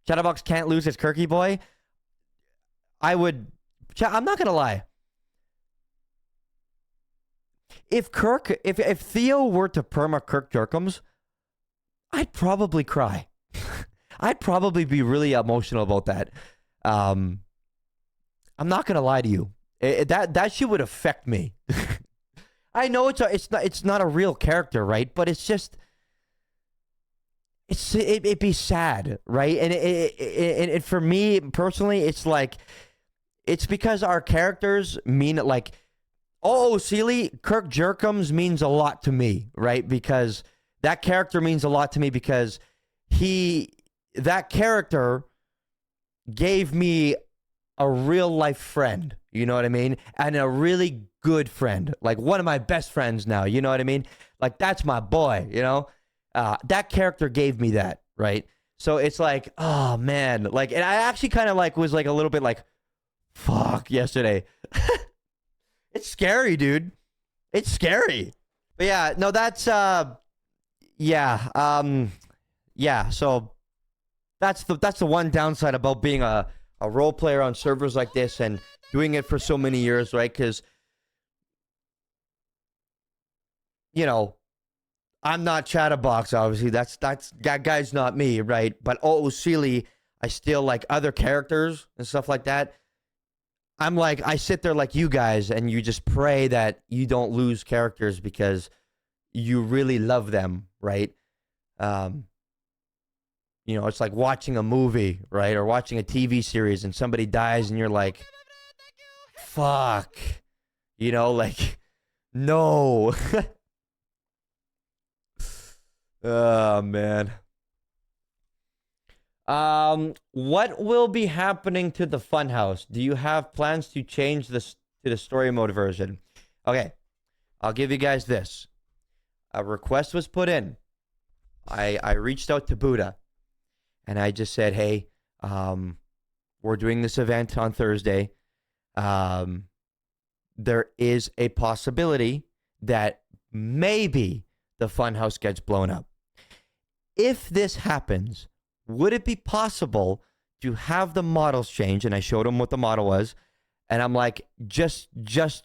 Chatterbox can't lose his Kirky boy. I'm not gonna lie. If Theo were to perma Kirk Jerkums, I'd probably cry. I'd probably be really emotional about that. I'm not gonna lie to you. That shit would affect me. I know it's not a real character, right? But it's just it'd be sad, right? And it for me personally, it's like it's because our characters mean like, oh, Sealy, Kirk Jerkums means a lot to me, right? Because that character means a lot to me because that character gave me a real life friend, you know what I mean? And a really good friend, like one of my best friends now, you know what I mean? Like that's my boy, you know? That character gave me that, right? So it's like, oh man, like, and I actually kind of like was like a little bit like, fuck yesterday. It's scary, dude. It's scary. But yeah, no, that's yeah. So that's the one downside about being a role player on servers like this and doing it for so many years, right? Because you know, I'm not Chatterbox, obviously. That guy's not me, right? But Sealy, I still like other characters and stuff like that. I'm like, I sit there like you guys, and you just pray that you don't lose characters because you really love them, right? You know, it's like watching a movie, right? Or watching a TV series and somebody dies and you're like, fuck. You know, like, no. Oh, man. What will be happening to the Funhouse? Do you have plans to change this to the story mode version? Okay, I'll give you guys this. A request was put in. I reached out to Buddha, and I just said, hey, we're doing this event on Thursday. There is a possibility that maybe the Funhouse gets blown up. If this happens, would it be possible to have the models change? And I showed him what the model was. And I'm like, just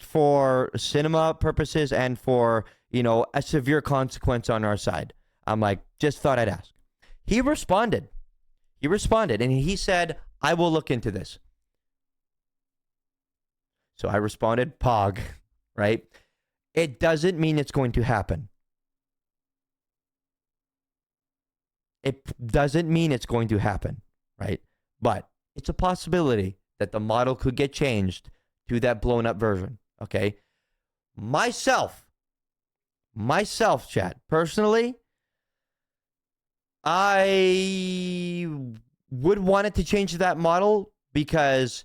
for cinema purposes and for, you know, a severe consequence on our side. I'm like, just thought I'd ask. He responded. And he said, I will look into this. So I responded, Pog, right? It doesn't mean it's going to happen. It doesn't mean it's going to happen, right? But it's a possibility that the model could get changed to that blown up version, okay? Myself, chat, personally, I would want it to change to that model because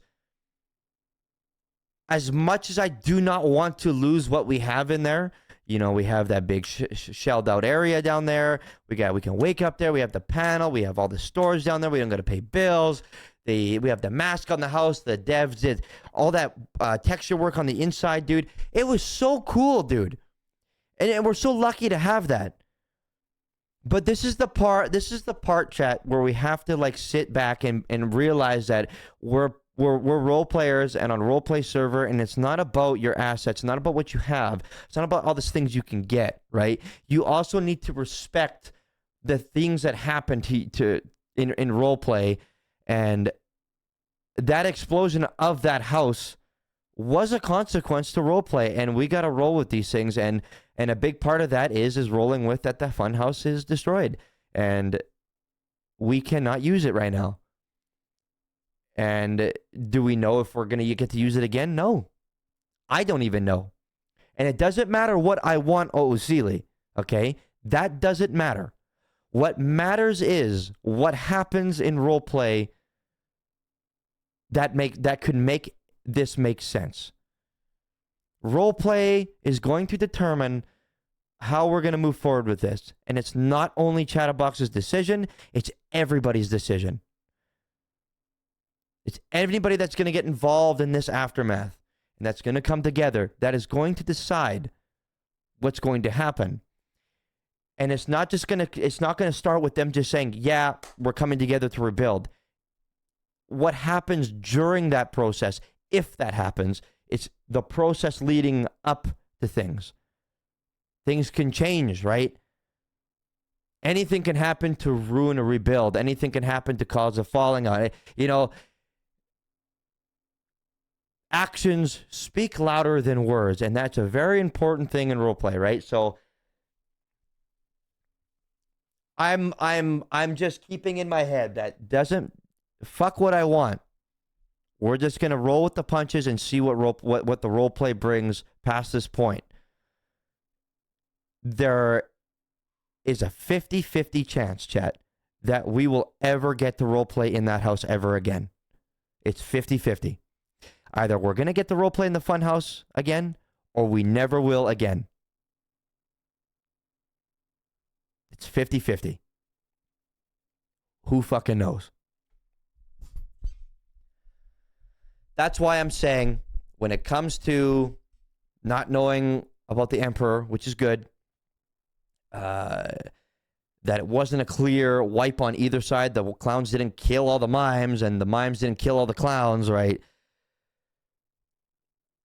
as much as I do not want to lose what we have in there, you know, we have that big shelled out area down there. We can wake up there. We have the panel. We have all the stores down there. We don't got to pay bills. We have the mask on the house. The devs did all that texture work on the inside, dude. It was so cool, dude. And we're so lucky to have that. But this is the part, chat, where we have to like sit back and realize that we're role players and on a role play server, and it's not about your assets, not about what you have. It's not about all these things you can get, right? You also need to respect the things that happen in role play, and that explosion of that house was a consequence to role play, and we got to roll with these things, and a big part of that is rolling with that the fun house is destroyed, and we cannot use it right now. And do we know if we're going to get to use it again? No. I don't even know. And it doesn't matter what I want, Sealy, okay? That doesn't matter. What matters is what happens in roleplay that could make this make sense. Roleplay is going to determine how we're going to move forward with this. And it's not only Chatterbox's decision, it's everybody's decision. It's anybody that's going to get involved in this aftermath and that's going to come together that is going to decide what's going to happen. And it's not going to start with them just saying, yeah, we're coming together to rebuild. what happens during that process, if that happens. It's the process leading up to things. Things can change, right? Anything can happen to ruin a rebuild. Anything can happen to cause a falling on it. You know, actions speak louder than words, and that's a very important thing in roleplay, right? So I'm just keeping in my head that doesn't fuck what I want. We're just gonna roll with the punches and see what the roleplay brings past this point. There is a 50-50 chance, chat, that we will ever get to roleplay in that house ever again. It's 50-50. Either we're going to get to roleplay in the fun house again, or we never will again. It's 50-50. Who fucking knows? That's why I'm saying, when it comes to not knowing about the Emperor, which is good, that it wasn't a clear wipe on either side. The clowns didn't kill all the mimes, and the mimes didn't kill all the clowns, right?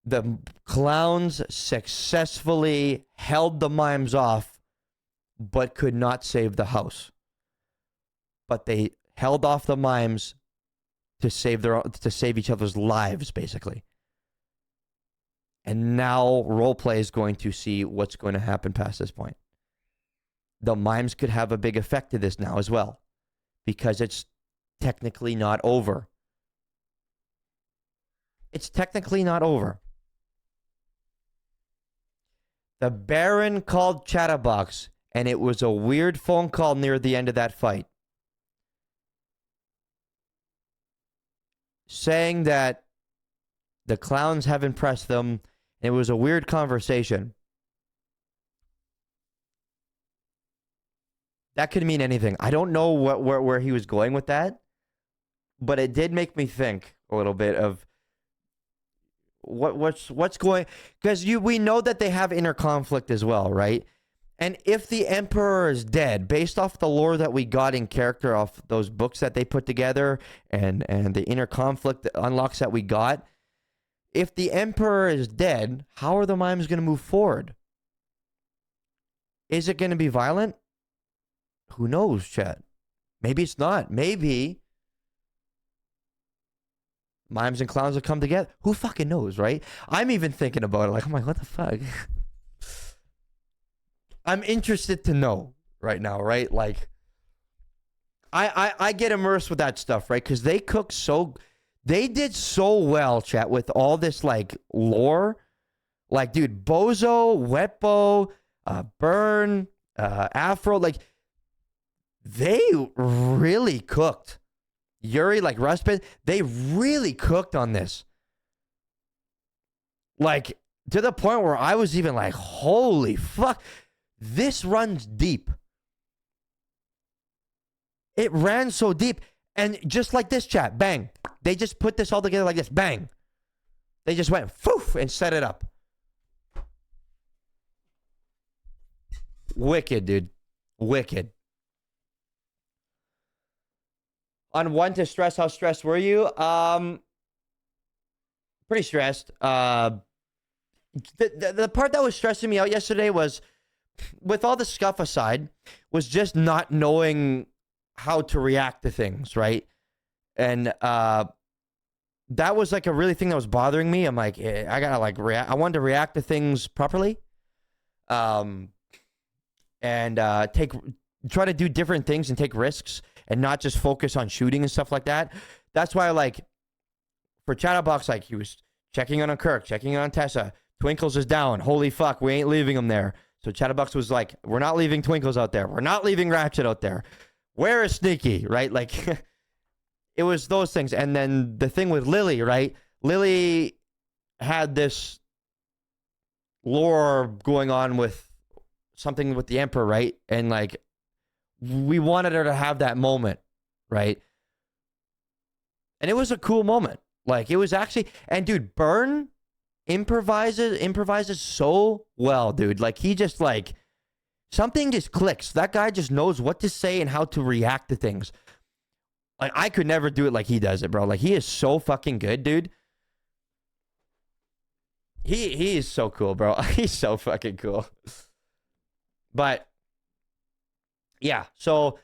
The clowns successfully held the mimes off, but could not save the house. But they held off the mimes to save each other's lives, basically. And now roleplay is going to see what's going to happen past this point. The mimes could have a big effect to this now as well, because it's technically not over. It's technically not over. The Baron called Chatterbox, and it was a weird phone call near the end of that fight, saying that the clowns have impressed them. It was a weird conversation. That could mean anything. I don't know where he was going with that, but it did make me think a little bit of what's going, because we know that they have inner conflict as well, right? And if the Emperor is dead, based off the lore that we got in character off those books that they put together, and the inner conflict unlocks that we got, if the Emperor is dead, how are the mimes going to move forward? Is it going to be violent? Who knows, chat? Maybe it's not. Maybe mimes and clowns will come together. Who fucking knows, right? I'm even thinking about it. Like, I'm like, what the fuck? I'm interested to know right now, right? Like, I get immersed with that stuff, right? Because they did so well, chat, with all this, like, lore. Like, dude, Bozo, Wetbo, Burn, Afro, like, they really cooked. Yuri, like Ruspin, they really cooked on this. Like, to the point where I was even like, holy fuck, this runs deep. It ran so deep. And just like this, chat, bang. They just put this all together like this, bang. They just went, foof, and set it up. Wicked, dude. Wicked. On one to stress, how stressed were you? Pretty stressed. The part that was stressing me out yesterday was, with all the scuff aside, was just not knowing how to react to things, right? And that was like a really thing that was bothering me. I'm like, I gotta like react. I wanted to react to things properly. And try to do different things and take risks, and not just focus on shooting and stuff like that. That's why, like, for Chatterbox, like, he was checking in on Kirk, checking in on Tessa. Twinkles is down. Holy fuck, we ain't leaving him there. So Chatterbox was like, we're not leaving Twinkles out there. We're not leaving Ratchet out there. Where is Sneaky, right? Like, it was those things. And then the thing with Lily, right? Lily had this lore going on with something with the Emperor, right? And, like, we wanted her to have that moment, right? And it was a cool moment. Like, it was actually, and dude, Burn improvises so well, dude. Like, he just, like, something just clicks. That guy just knows what to say and how to react to things. Like, I could never do it like he does it, bro. Like, he is so fucking good, dude. He is so cool, bro. He's so fucking cool. But yeah, so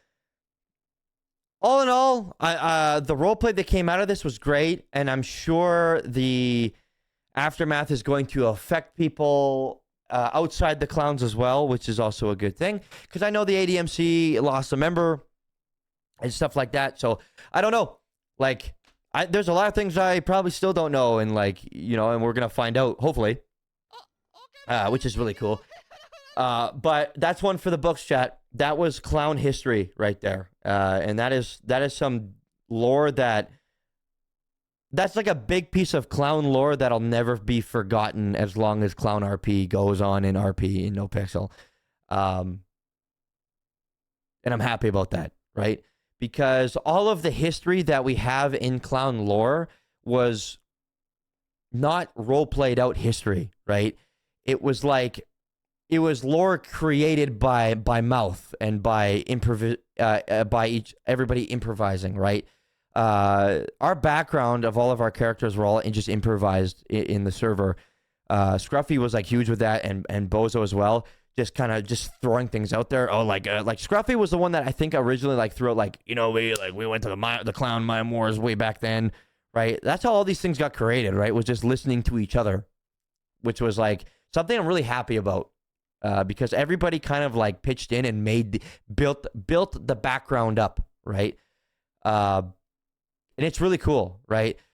all in all, the roleplay that came out of this was great, and I'm sure the aftermath is going to affect people outside the clowns as well, which is also a good thing, because I know the ADMC lost a member and stuff like that. So I don't know. Like, there's a lot of things I probably still don't know, and like, you know, and we're gonna find out hopefully, which is really cool. But that's one for the books, chat. That was clown history right there, and that is some lore that's like a big piece of clown lore that'll never be forgotten as long as Clown RP goes on in RP in NoPixel. And I'm happy about that, right? Because all of the history that we have in clown lore was not role played out history, right? It was like, it was lore created by mouth and by everybody improvising, right? Our background of all of our characters were all just improvised in the server. Scruffy was like huge with that, and Bozo as well. Just kind of just throwing things out there. Oh, like Scruffy was the one that I think originally like threw out, like, you know, we went to the clown mime wars way back then, right? That's how all these things got created, right? Was just listening to each other, which was like something I'm really happy about, because everybody kind of like pitched in and built the background up, right? And it's really cool, right?